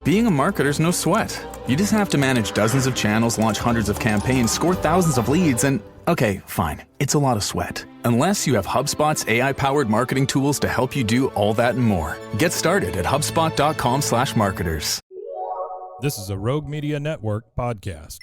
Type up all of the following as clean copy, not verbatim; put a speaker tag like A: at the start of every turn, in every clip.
A: Being a marketer's no sweat. You just have to manage dozens of channels, launch hundreds of campaigns, score thousands of leads, and okay, fine, it's a lot of sweat. Unless you have HubSpot's AI-powered marketing tools to help you do all that and more. Get started at HubSpot.com/marketers.
B: This is a Rogue Media Network podcast.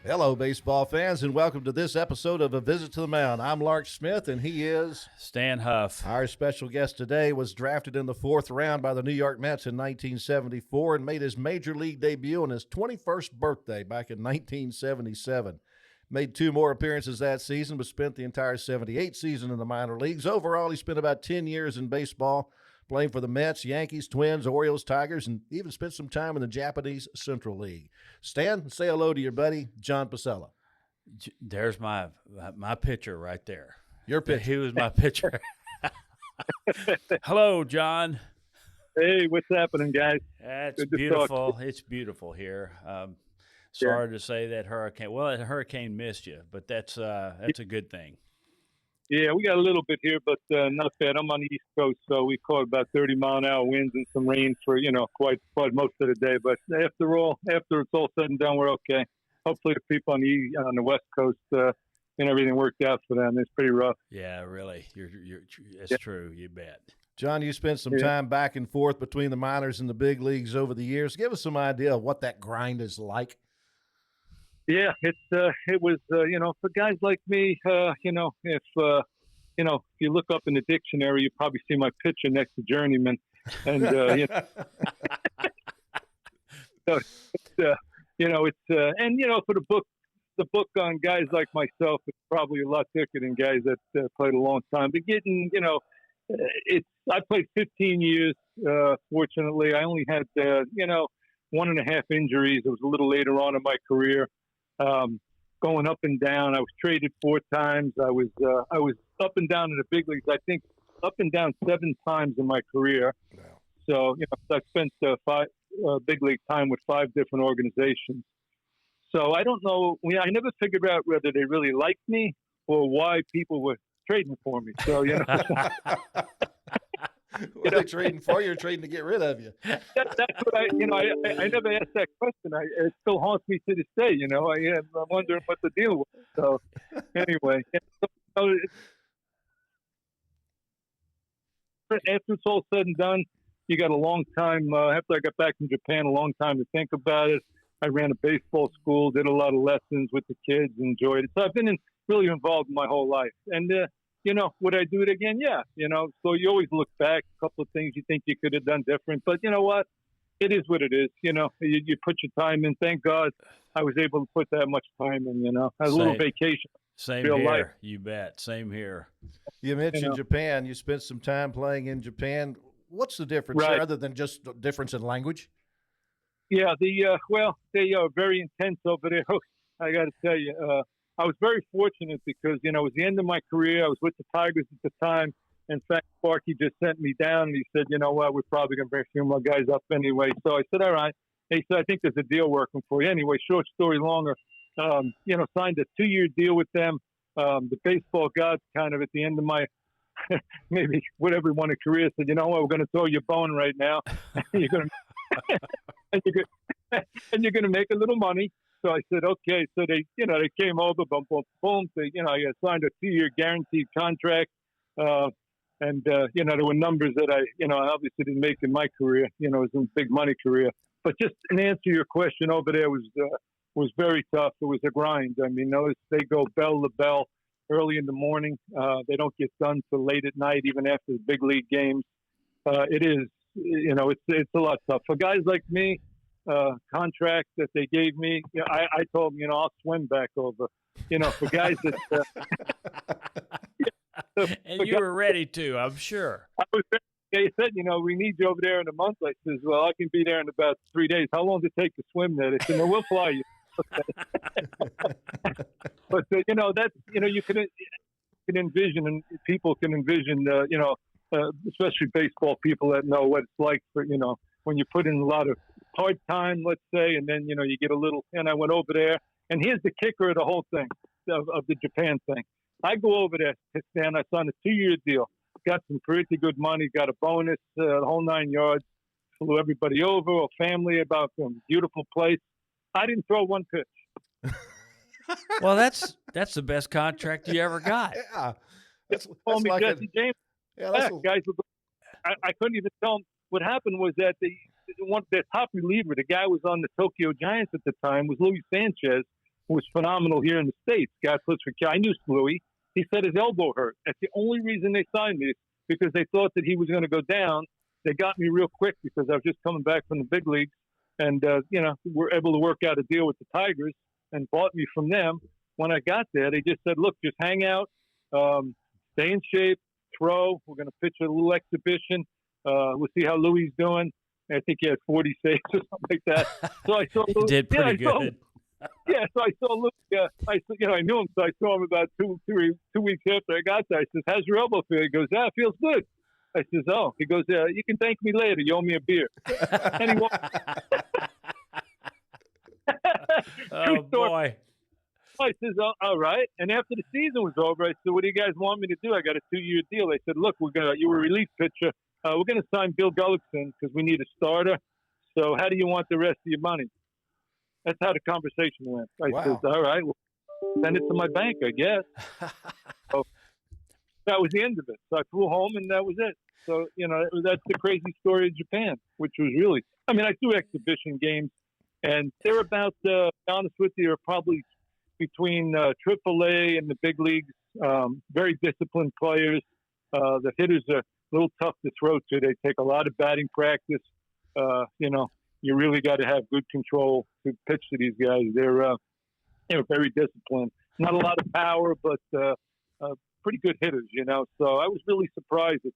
C: Hello, baseball fans, and welcome to this episode of A Visit to the Mound. I'm Lark Smith, and he is
D: Stan Huff.
C: Our special guest today was drafted in the fourth round by the New York Mets in 1974 and made his major league debut on his 21st birthday back in 1977. Made two more appearances that season, but spent the entire 78 season in the minor leagues. Overall, he spent about 10 years in baseball, playing for the Mets, Yankees, Twins, Orioles, Tigers, and even spent some time in the Japanese Central League. Stan, say hello to your buddy, John Pacella.
D: There's my pitcher right there.
C: Your pitcher.
D: He was my pitcher. Hello, John.
E: Hey, what's happening, guys?
D: It's beautiful. It's beautiful here. Sorry to say that hurricane missed you, but that's a good thing.
E: Yeah, we got a little bit here, but not bad. I'm on the East Coast, so we caught about 30-mile-an-hour winds and some rain for, quite most of the day. But after it's all said and done, we're okay. Hopefully the people on the West Coast and everything worked out for them. It's pretty rough.
D: Yeah, really. It's true. You bet.
C: John, you spent some time back and forth between the minors and the big leagues over the years. Give us some idea of what that grind is like.
E: Yeah, it was for guys like me, if you look up in the dictionary, you probably see my picture next to journeyman, and so for the book on guys like myself, it's probably a lot thicker than guys that played a long time. But getting, I played 15 years. Fortunately, I only had 1.5 injuries. It was a little later on in my career. Going up and down. I was traded 4 times. I was up and down in the big leagues. I think up and down 7 times in my career. Wow. So I spent 5 big league time with 5 different organizations. So I don't know. I never figured out whether they really liked me or why people were trading for me. So
C: What are they trading for? You're trading to get rid of you.
E: That's what I never asked that question. It still haunts me to this day. I'm wondering what the deal was. So anyway, after it's all said and done, you got a long time. After I got back from Japan, a long time to think about it. I ran a baseball school, did a lot of lessons with the kids, enjoyed it. So I've been really involved my whole life. And would I do it again? Yeah. So you always look back, a couple of things you think you could have done different. But you know what? It is what it is. You put your time in. Thank God I was able to put that much time in, a little vacation.
D: Same
E: real
D: here.
E: Life.
D: You bet. Same here.
C: You mentioned Japan. You spent some time playing in Japan. What's the difference there, other than just difference in language?
E: Yeah, they are very intense over there. I got to tell you, I was very fortunate because, it was the end of my career. I was with the Tigers at the time. In fact, Sparky just sent me down and he said, you know what, we're probably going to bring a few more guys up anyway. So I said, all right. He said, I think there's a deal working for you. Anyway, short story longer, signed a 2-year deal with them. The baseball gods kind of at the end of my maybe whatever you want to career said, you know what, we're going to throw you a bone right now. You're going to and you're going to make a little money. So I said, okay. So they came over, boom, boom, boom. I signed a 2-year guaranteed contract. And there were numbers that I obviously didn't make in my career. It was a big money career. But just in answer to your question over there was very tough. It was a grind. I mean, they go bell to bell early in the morning. They don't get done till late at night, even after the big league games. It is, it's a lot tough. For guys like me, contract that they gave me, I told them, I'll swim back over. For guys that
D: and you were ready to, I'm sure.
E: I was ready. They said, we need you over there in a month. I says, well, I can be there in about 3 days. How long does it take to swim there? They said, no, we'll fly you. But that's you can envision, and people can envision, especially baseball people that know what it's like for when you put in a lot of hard time, let's say, and then, you get a little, and I went over there. And here's the kicker of the whole thing, of the Japan thing. I go over there, Stan, I signed a 2-year deal, got some pretty good money, got a bonus, the whole 9 yards, flew everybody over, or family, about some beautiful place. I didn't throw one pitch.
D: Well, that's the best contract you ever got.
C: Yeah.
E: That's like Jesse James.
C: Yeah,
E: Guys, I couldn't even tell them. What happened was that their top reliever, the guy who was on the Tokyo Giants at the time, was Luis Sanchez, who was phenomenal here in the States. God puts for I knew Louis. He said his elbow hurt. That's the only reason they signed me, because they thought that he was going to go down. They got me real quick because I was just coming back from the big leagues, and were able to work out a deal with the Tigers and bought me from them. When I got there, they just said, "Look, just hang out, stay in shape, throw. We're going to pitch a little exhibition. We'll see how Louis is doing." I think he had 40 saves or something like that. So I saw Louis.
D: He did pretty good.
E: So I saw Louis. I knew him, so I saw him about 2 weeks after I got there. I says, "How's your elbow feel?" He goes, "Ah, it feels good." I says, "Oh." He goes, "You can thank me later. You owe me a beer." And he walked.
D: Oh, boy.
E: I says, "Oh, all right." And after the season was over, I said, "What do you guys want me to do?" I got a 2-year deal. They said, "Look, you were a relief pitcher. We're going to sign Bill Gullickson because we need a starter. So how do you want the rest of your money?" That's how the conversation went. I said, "All right, well, send it to my bank, I guess." So that was the end of it. So I flew home, and that was it. So, that's the crazy story of Japan, which was really, I do exhibition games, and they're about, to be honest with you, are probably between AAA and the big leagues. Very disciplined players. The hitters are a little tough to throw to. They take a lot of batting practice. You really got to have good control to pitch to these guys. They're very disciplined. Not a lot of power, but pretty good hitters, So I was really surprised at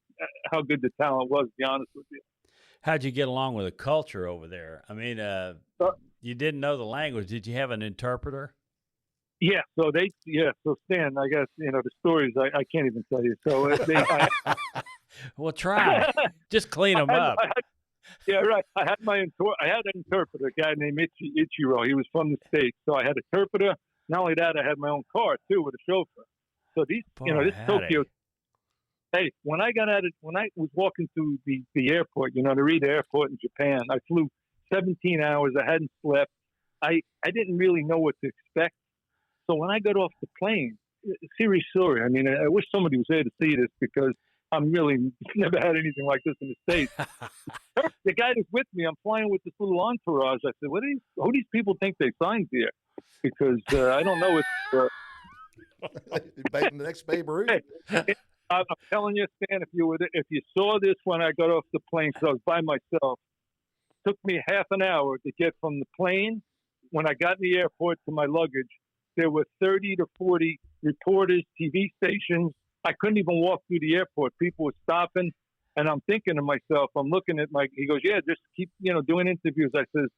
E: how good the talent was, to be honest with you.
D: How'd you get along with the culture over there? You didn't know the language. Did you have an interpreter?
E: Yeah. So Stan, I guess, the stories I can't even tell you. So
D: Well, try. Just clean them up.
E: Yeah, right. I had an interpreter, a guy named Ichiro. He was from the States. So I had an interpreter. Not only that, I had my own car too with a chauffeur. So this Tokyo. Hey, when I was walking through the airport, Narita Airport in Japan, I flew 17 hours. I hadn't slept. I didn't really know what to expect. So when I got off the plane, serious story. I wish somebody was there to see this because I'm really never had anything like this in the States. The guy that's with me, I'm flying with this little entourage. I said, who do these people think they signed here? Because I don't know if
C: the next Babe Ruth.
E: I'm telling you, Stan, if you saw this when I got off the plane, because I was by myself, it took me half an hour to get from the plane when I got in the airport to my luggage. There were 30 to 40 reporters, TV stations. I couldn't even walk through the airport. People were stopping, and I'm thinking to myself, I'm looking at he goes, "Yeah, just keep, doing interviews." I says,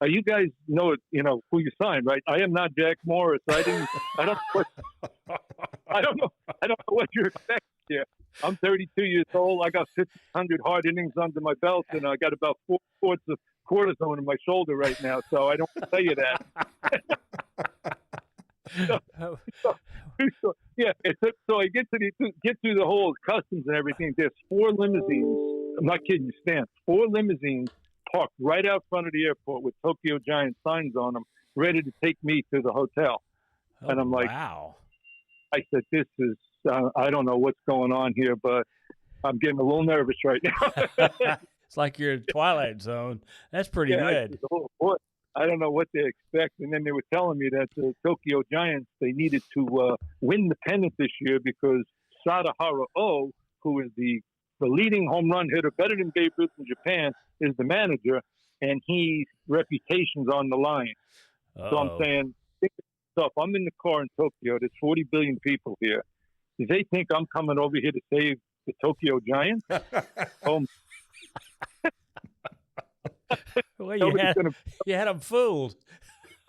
E: "You guys know who you signed, right? I am not Jack Morris. I don't know what you're expecting here. I'm 32 years old. I got 1,500 hard innings under my belt, and I got about 4 quarts of cortisone in my shoulder right now. So I don't tell you that." So I get through the whole customs and everything. There's 4 limousines. I'm not kidding you, Stan. 4 limousines parked right out front of the airport with Tokyo Giants signs on them, ready to take me to the hotel. And I'm like,
D: wow.
E: I said, "This is I don't know what's going on here, but I'm getting a little nervous right now."
D: It's like you're in Twilight Zone. That's pretty good.
E: I don't know what they expect. And then they were telling me that the Tokyo Giants, they needed to win the pennant this year because Sadahara O, who is the leading home run hitter, better than Babe Ruth in Japan, is the manager, and his reputation's on the line.
D: Uh-oh.
E: So I'm saying, think of stuff. I'm in the car in Tokyo. There's 40 billion people here. Do they think I'm coming over here to save the Tokyo Giants?
D: Well, you had them fooled.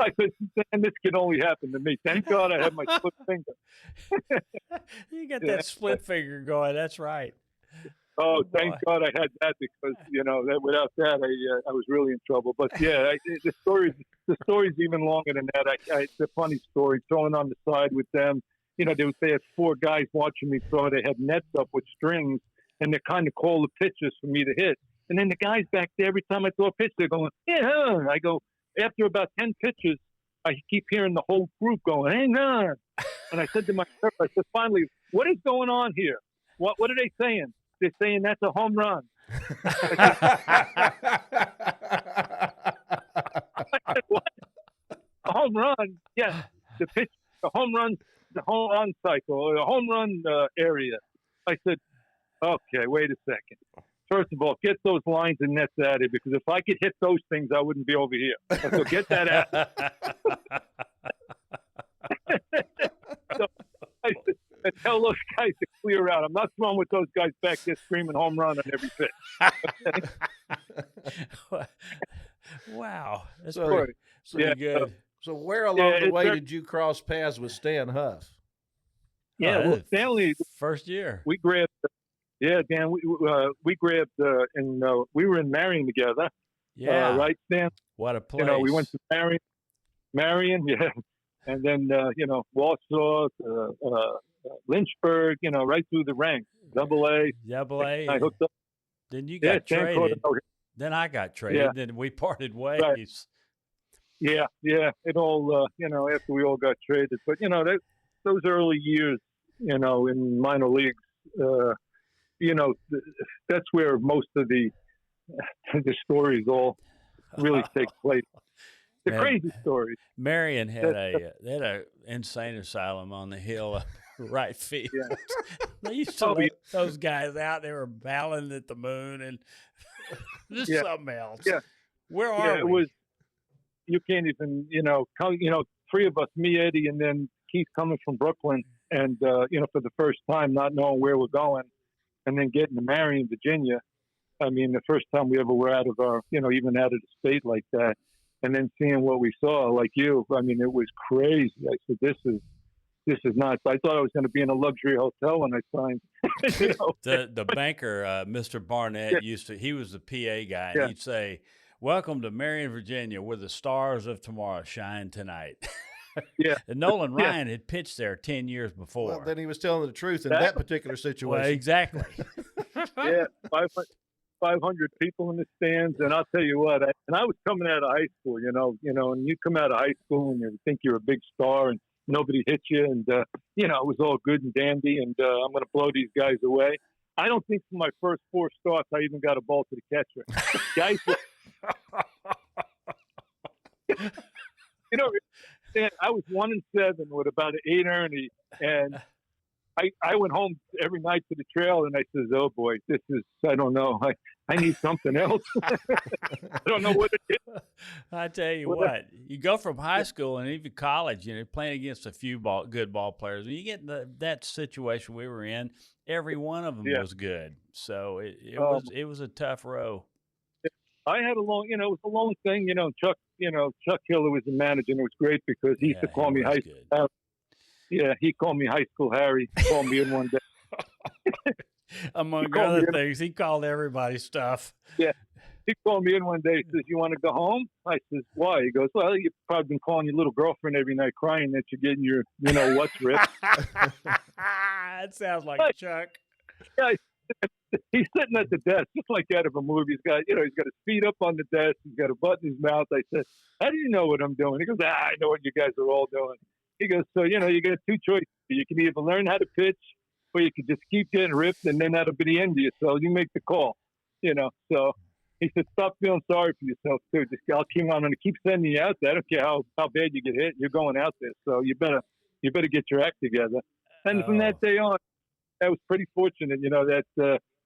E: I said, "Man, this can only happen to me. Thank God I have my split finger."
D: You got that split finger going. That's right.
E: Oh,
D: boy.
E: thank God I had that because that without that I was really in trouble. But yeah, the story's even longer than that. It's a funny story. Throwing on the side with them, they had 4 guys watching me throw. They had nets up with strings, and they kind of call the pitches for me to hit. And then the guys back there, every time I throw a pitch, they're going, yeah. I go, after about 10 pitches, I keep hearing the whole group going, hang on. And I said to myself, I said, finally, what is going on here? What are they saying? They're saying that's a home run. I said, what? A home run? Yeah, the home run cycle, or the home run area. I said, okay, wait a second. First of all, get those lines and nets out of here, because if I could hit those things, I wouldn't be over here. So get that out. So I said, and tell those guys to clear out. I'm not throwing with those guys back there screaming home run on every pitch.
D: Wow, that's
C: So-
D: pretty
E: yeah,
D: good.
C: So where along the
E: it's
C: way
E: very-
C: did you cross paths with Stan Huff?
E: Yeah,
D: Oh,
E: well,
D: that's
E: Stanley,
D: first year.
E: we grabbed. Yeah, Dan, we grabbed, and we were in Marion together.
D: Yeah,
E: Right, Stan?
D: what a place.
E: We went to Marion, yeah, and then Warsaw, Lynchburg, right through the ranks, AA.
D: Double A.
E: I hooked up.
D: Then you
E: Yeah,
D: got
E: Stan
D: traded.
E: Cordero.
D: Then I got traded.
E: Yeah.
D: Then we parted ways.
E: Right. Yeah, it all, after we all got traded. But, those early years, in minor leagues, that's where most of the stories all really take place. The
D: Man.
E: crazy stories.
D: Marion had a insane asylum on the hill up right field.
E: Yeah.
D: They used to
E: Oh,
D: let those guys out. They were bowling at the moon and just
E: Yeah.
D: something else.
E: Yeah.
D: Where
E: Yeah,
D: are
E: it
D: we?
E: was. You can't even, 3 of us, me, Eddie, and then Keith coming from Brooklyn, and for the first time, not knowing where we're going, and then getting to Marion, Virginia. I mean, the first time we ever were out of our, even out of the state like that, and then seeing what we saw, like you, I mean, it was crazy. I said, this is nuts. I thought I was going to be in a luxury hotel when I signed.
D: The banker, Mr. Barnett, he was the PA guy, and
E: Yeah.
D: he'd say, "Welcome to Marion, Virginia, where the stars of tomorrow shine tonight."
E: Yeah.
D: And Nolan
E: Yeah.
D: Ryan had pitched there 10 years before.
C: Well, then he was telling the truth in
E: That-
C: that particular
D: Well,
C: situation.
D: exactly.
E: Yeah, 500 people in the stands, and I'll tell you what. I was coming out of high school, and you come out of high school and you think you're a big star, and nobody hits you, and it was all good and dandy, and I'm going to blow these guys away. I don't think for my first 4 starts I even got a ball to the catcher. Guys, I was 1-7 with about an 8 earning, and I went home every night to the trail, and I says, "Oh boy, I don't know. I need something else. I don't know what it is."
D: I tell you
E: Well,
D: what, you go from high school and even college, playing against a few good ball players. When you get in that situation we were in, every one of them
E: Yeah.
D: was good. So it was a tough row.
E: I had it was a long thing. Chuck Hiller was the manager, and it was great because he used to call me
D: was
E: high
D: good.
E: school. Yeah, he called me high school Harry. He called me in one day.
D: Among
E: called
D: other
E: me in-
D: things, he called everybody stuff.
E: He called me in one day. He says, "You want to go home?" I says, "Why?" He goes, "Well, you've probably been calling your little girlfriend every night, crying that you're getting your, what's ripped."
D: That sounds like Chuck.
E: Yeah, he's sitting at the desk, just like out of a movie. He's got, he's got his feet up on the desk. He's got a button in his mouth. I said, "How do you know what I'm doing?" He goes, "I know what you guys are all doing." He goes, "So, you got 2 choices. You can either learn how to pitch, or you can just keep getting ripped, and then that'll be the end of you. So you make the call, So he said, "Stop feeling sorry for yourself, too. I'm going to keep sending you out there. I don't care how bad you get hit. You're going out there. So you better get your act together." And from that day on, I was pretty fortunate, that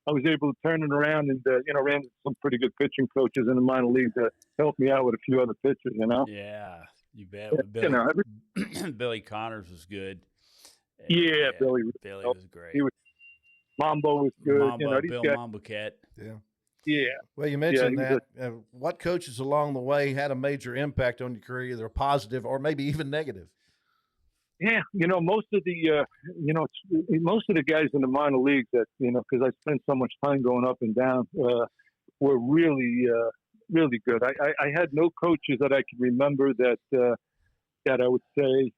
E: I was able to turn it around and, ran into some pretty good pitching coaches in the minor league to help me out with a few other pitchers,
D: Yeah, you bet.
E: Yeah,
D: Billy Connors was good.
E: Yeah, Billy
D: was great.
E: He was Mambo was good.
D: Mambo,
E: these
D: Bill
E: guys,
D: Mambuquette.
E: yeah.
C: Well, you mentioned
E: he
C: that. What coaches along the way had a major impact on your career, either positive or maybe even negative?
E: Yeah, most of the most of the guys in the minor leagues that because I spent so much time going up and down, were really really good. I had no coaches that I could remember that I would say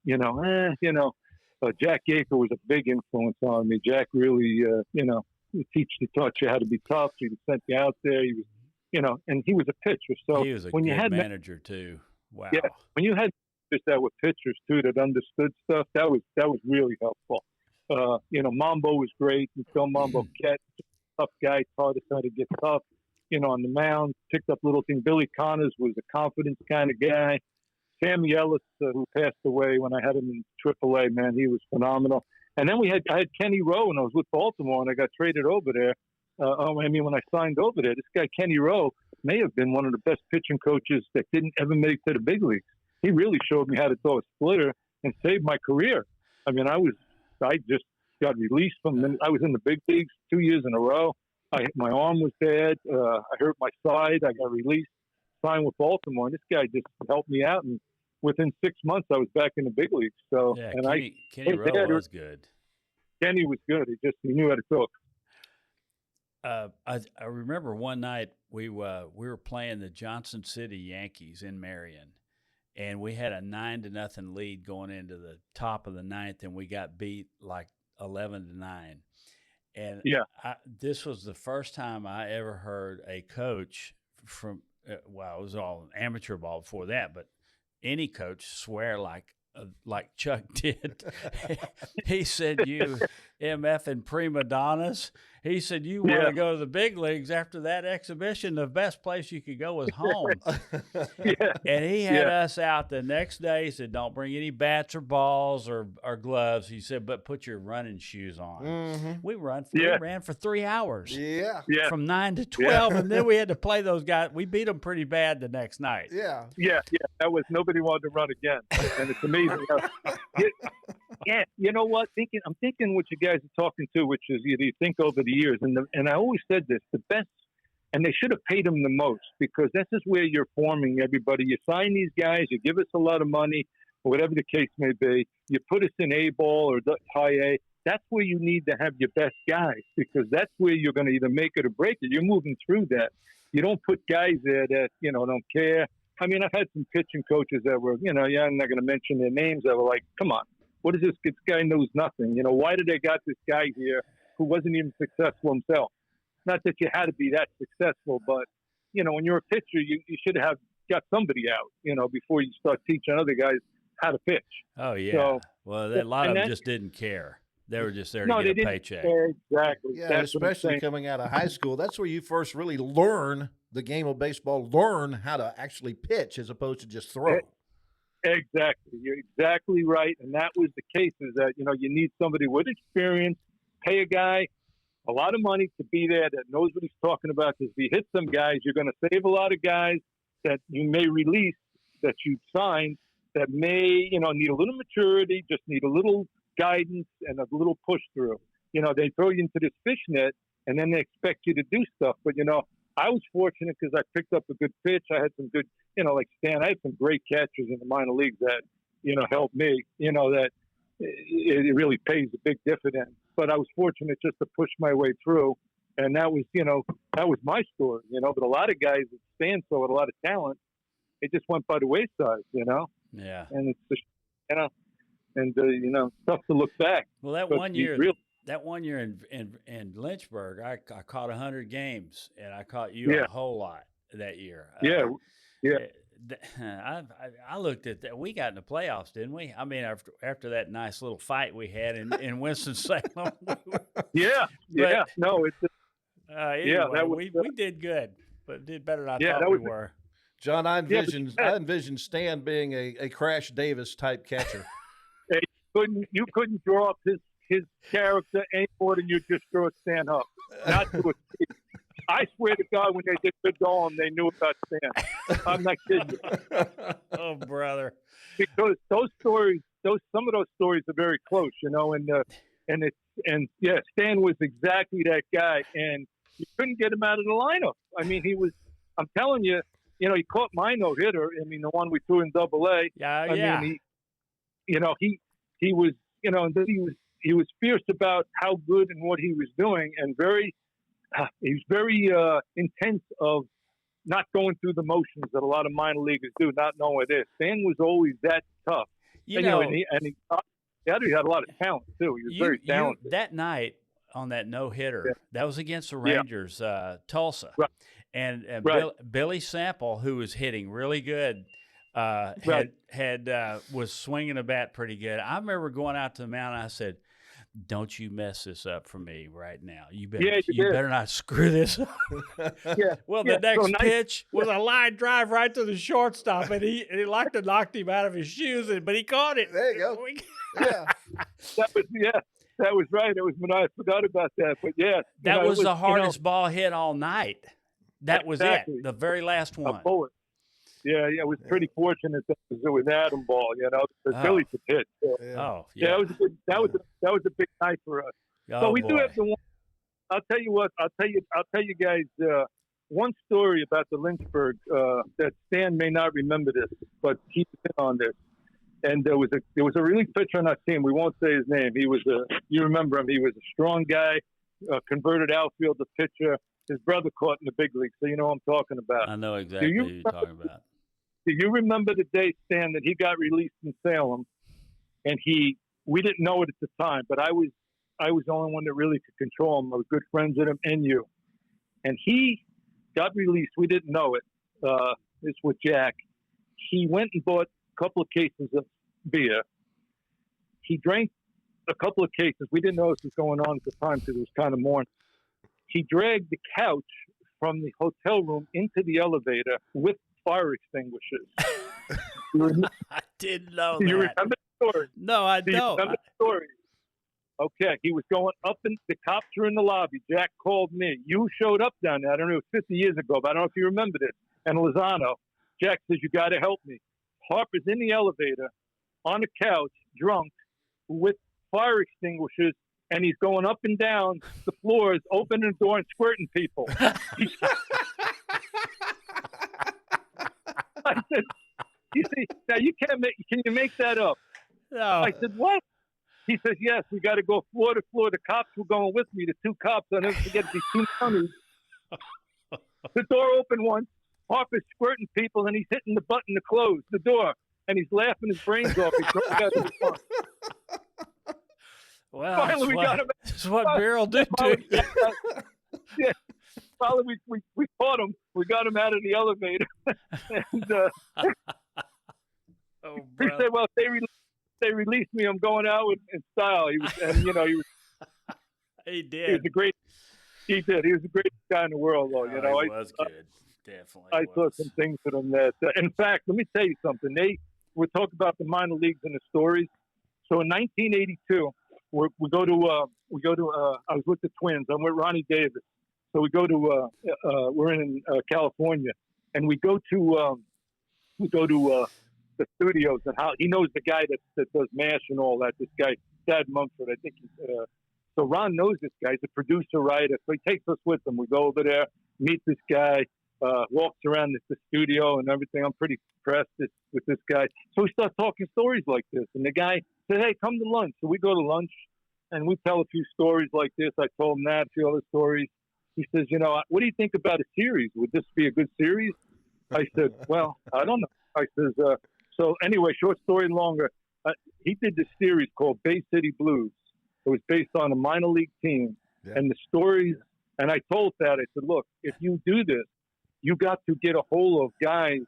E: Jack Yeager was a big influence on me. Jack really he taught you how to be tough. He sent you out there. He was and he was a pitcher. So
D: He was a
E: when
D: good
E: you had
D: manager too. Wow.
E: yeah, when you had that were pitchers too that understood stuff, that was really helpful. Mambo was great. Phil Mambo Cat, tough guy, taught us how to get tough. On the mound, picked up little things. Billy Connors was a confidence kind of guy. Sammy Ellis, who passed away when I had him in AAA, man, he was phenomenal. And then I had Kenny Rowe, and I was with Baltimore, and I got traded over there. When I signed over there, this guy Kenny Rowe may have been one of the best pitching coaches that didn't ever make it to the big leagues. He really showed me how to throw a splitter and saved my career. I just got released I was in the big leagues 2 years in a row. My arm was bad. I hurt my side. I got released, signed with Baltimore, and this guy just helped me out. And within 6 months, I was back in the big leagues. So,
D: Yeah,
E: and
D: Kenny Rowe was good.
E: Kenny was good. He knew how to throw.
D: I remember one night we were playing the Johnson City Yankees in Marion, and we had a 9-0 lead going into the top of the ninth, and we got beat like 11-9. And this was the first time I ever heard a coach from it was all amateur ball before that, but any coach swear like Chuck did. He said, "You MF and prima donnas." He said, "You want to go to the big leagues after that exhibition? The best place you could go was home." And he had us out the next day. He said, "Don't bring any bats or balls or gloves." He said, "But put your running shoes on." Mm-hmm. We ran for 3 hours. From 9 to 12, and then we had to play those guys. We beat them pretty bad the next night.
E: Yeah. That was nobody wanted to run again, and it's amazing. You know what? I'm thinking what you guys are talking to, which is you think over the years, and I always said this: the best, and they should have paid them the most, because this is where you're forming everybody. You sign these guys, you give us a lot of money, or whatever the case may be. You put us in A ball or high A. That's where you need to have your best guys, because that's where you're going to either make it or break it. You're moving through that. You don't put guys there that don't care. I mean, I've had some pitching coaches that were, I'm not going to mention their names, that were like, come on, what is this? This guy knows nothing. Why did they got this guy here who wasn't even successful himself? Not that you had to be that successful, but, when you're a pitcher, you should have got somebody out, before you start teaching other guys how to pitch.
D: Oh, yeah.
E: So,
D: well, a lot of them just didn't care. They were just there to get a paycheck.
E: Exactly.
C: Yeah,
E: that's
C: especially coming out of high school. That's where you first really learn the game of baseball, learn how to actually pitch as opposed to just throw.
E: Exactly. You're exactly right. And that was the case, is that, you need somebody with experience, pay a guy a lot of money to be there that knows what he's talking about. Because if you hit some guys, you're going to save a lot of guys that you may release, that you've signed, that may, need a little maturity, just need a little guidance and a little push through. They throw you into this fishnet and then they expect you to do stuff. But, I was fortunate because I picked up a good pitch. I had some good, like Stan, I had some great catchers in the minor leagues that, helped me, that it really pays a big dividend. But I was fortunate just to push my way through. And that was, that was my story, but a lot of guys that Stan saw with a lot of talent, it just went by the wayside,
D: Yeah.
E: And it's just, and stuff to look back.
D: Well, that one year in Lynchburg, I caught 100 games, and I caught you a whole lot that year. I looked at that. We got in the playoffs, didn't we? I mean, after that nice little fight we had in Winston-Salem.
E: No, it's
D: anyway, we did good, but did better than I thought we were.
C: John, I envisioned Stan being a Crash Davis type catcher.
E: You couldn't draw up his character any more than you just drew Stan up. Not to a I swear to God, when they did Good Dawn, they knew about Stan. I'm not kidding you.
D: Oh, brother!
E: Because some of those stories are very close, and Stan was exactly that guy, and you couldn't get him out of the lineup. I mean, he was. I'm telling you, he caught my no hitter. I mean, the one we threw in Double-A.
D: Yeah.
E: I mean, he was, he was fierce about how good and what he was doing, and he was very intense of not going through the motions that a lot of minor leaguers do, not knowing what it is. Stan was always that tough. He had a lot of talent too. He was very talented.
D: That night on that no hitter, that was against the Rangers, Tulsa,
E: Right.
D: and
E: Right.
D: Billy Sample, who was hitting really good, was swinging a bat pretty good. I remember going out to the mound, and I said, "Don't you mess this up for me right now. You better not screw this up." Well, the next pitch was a line drive right to the shortstop, and he like to knocked him out of his shoes, but he caught it.
C: There you go.
E: That was right. It was I forgot about that, but
D: that was the hardest ball hit all night. That was it, the very last one.
E: A bullet. Yeah, it was pretty fortunate that it was Adam Ball, because Billy could hit. So.
D: Yeah.
E: That was a big night for us. So we do have the one. I'll tell you what. I'll tell you guys one story about the Lynchburg that Stan may not remember this, but keep it on this. And there was a relief pitcher on our team. We won't say his name. You remember him? He was a strong guy, converted outfielder pitcher. His brother caught in the big league, so you know what I'm talking about.
D: I know exactly who you're talking about.
E: Do you remember the day, Stan, that he got released in Salem, and we didn't know it at the time, but I was the only one that really could control him. I was good friends with him and you. And he got released. We didn't know it. This with Jack. He went and bought a couple of cases of beer. He drank a couple of cases. We didn't know this was going on at the time because it was kind of morning. He dragged the couch from the hotel room into the elevator with fire extinguishers.
D: I didn't know
E: Do you
D: that.
E: remember the story?
D: No, I
E: Do you
D: don't.
E: remember the story? Okay, he was going up, and the cops were in the lobby. Jack called me. You showed up down there. I don't know, it was 50 years ago, but I don't know if you remember this. And Lozano, Jack says, "You got to help me." Harper's in the elevator, on the couch, drunk, with fire extinguishers, and he's going up and down the floors, opening the door and squirting people. I said, "You see, now can you make that up?"
D: No.
E: I said, "What?" He says, "Yes, we got to go floor to floor. The cops were going with me. The two cops, I'll never forget these two counties. The door opened once. Harper's squirting people, and he's hitting the button to close the door, and he's laughing his brains off. He's throwing out the door.
D: Well,
E: Finally, we got him.
D: That's what beer will do to you.
E: Yeah. Finally, we caught him. We got him out of the elevator. And he said, "Well, if they released me, I'm going out in style." He was,
D: He did.
E: He was a great. He did. He was the greatest guy in the world, though.
D: He was good. Definitely.
E: I saw some things to them that. In fact, let me tell you something. We talk about the minor leagues and the stories. So in 1982, we go to. I was with the Twins. I'm with Ronnie Davis. So we go to. We're in California, and we go to the studios, and how he knows the guy that does MASH and all that. This guy, Dad Mumford, I think. So Ron knows this guy. He's a producer, writer. So he takes us with him. We go over there, meet this guy, walks around the studio and everything. I'm pretty impressed with this guy. So we start talking stories like this, and the guy said, "Hey, come to lunch." So we go to lunch, and we tell a few stories like this. I told him that, a few other stories. He says, "What do you think about a series? Would this be a good series?" I said, "Well, I don't know." I says, so anyway, short story longer. He did this series called Bay City Blues. It was based on a minor league team, and the stories. And I told Thad, I said, "Look, if you do this, you got to get a hold of guys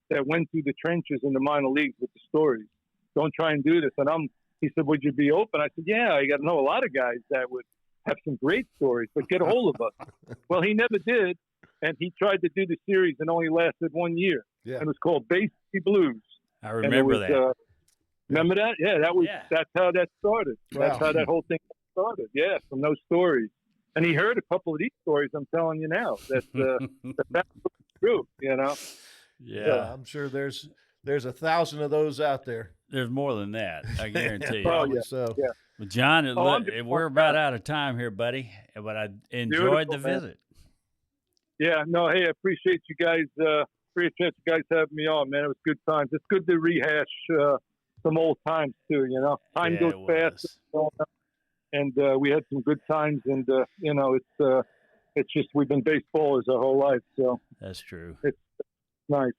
E: that went through the trenches in the minor leagues with the stories. Don't try and do this." And he said, "Would you be open?" I said, "Yeah, I got to know a lot of guys that would have some great stories, but get a hold of us." Well, he never did, and he tried to do the series and only lasted 1 year.
C: Yeah.
E: And it was called Bay City Blues.
D: I remember that.
E: Remember that? Yeah, that's how that started.
C: Wow.
E: That's how that whole thing started. Yeah, from those stories. And he heard a couple of these stories. I'm telling you now that that's true.
D: Yeah.
C: I'm sure there's 1,000 of those out there.
D: There's more than that. I guarantee you.
C: Probably so.
E: Yeah.
D: Well, John,
E: I'm
D: we're about out of time here, buddy. But I enjoyed the visit.
E: Yeah. No. Hey, I appreciate you guys. Appreciate you guys having me on, man. It was good times. It's good to rehash, some old times too. You know, time
D: Yeah,
E: goes
D: it
E: fast,
D: was.
E: and we had some good times. And you know, it's just we've been baseballers our whole life, so
D: That's true.
E: it's nice.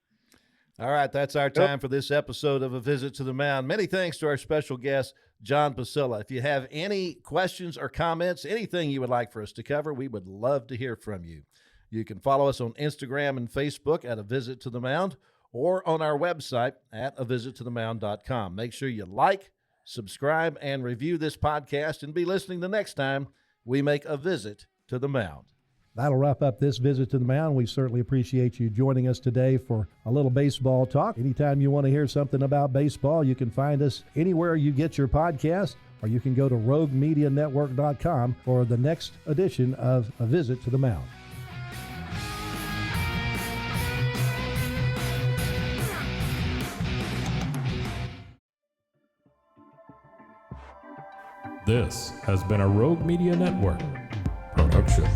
C: All right, that's our time for this episode of A Visit to the Mound. Many thanks to our special guest, John Pacella. If you have any questions or comments, anything you would like for us to cover, we would love to hear from you. You can follow us on Instagram and Facebook at A Visit to the Mound or on our website at avisittothemound.com. Make sure you like, subscribe, and review this podcast, and be listening the next time we make a visit to the mound. That'll wrap up this visit to the mound. We certainly appreciate you joining us today for a little baseball talk. Anytime you want to hear something about baseball, you can find us anywhere you get your podcast, or you can go to roguemedianetwork.com for the next edition of A Visit to the Mound.
B: This has been a Rogue Media Network production.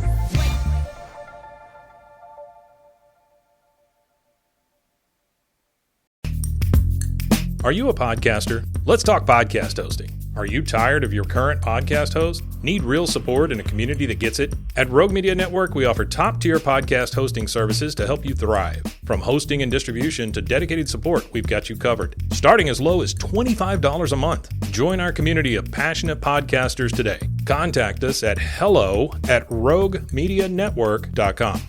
B: Are you a podcaster? Let's talk podcast hosting. Are you tired of your current podcast host? Need real support and a community that gets it? At Rogue Media Network, we offer top-tier podcast hosting services to help you thrive. From hosting and distribution to dedicated support, we've got you covered. Starting as low as $25 a month. Join our community of passionate podcasters today. Contact us at hello@roguemedianetwork.com.